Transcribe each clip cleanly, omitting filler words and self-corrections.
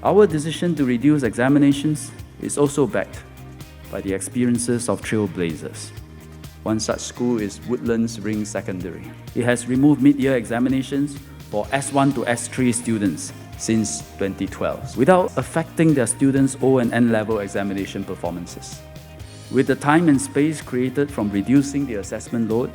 Our decision to reduce examinations is also backed by the experiences of trailblazers. One such school is Woodlands Ring Secondary. It has removed mid-year examinations for S1 to S3 students since 2012, without affecting their students' O and N-level examination performances. With the time and space created from reducing the assessment load,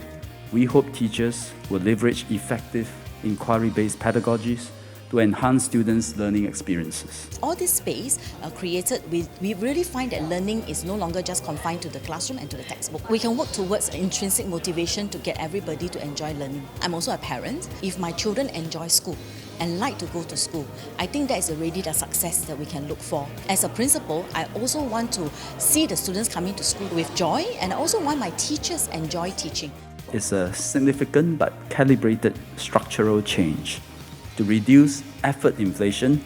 we hope teachers will leverage effective inquiry-based pedagogies to enhance students' learning experiences. All this space created, we really find that learning is no longer just confined to the classroom and to the textbook. We can work towards intrinsic motivation to get everybody to enjoy learning. I'm also a parent. If my children enjoy school and like to go to school, I think that is already the success that we can look for. As a principal, I also want to see the students coming to school with joy, and I also want my teachers enjoy teaching. It's a significant but calibrated structural change to reduce effort inflation,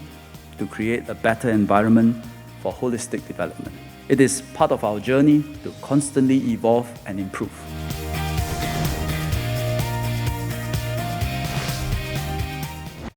to create a better environment for holistic development. It is part of our journey to constantly evolve and improve.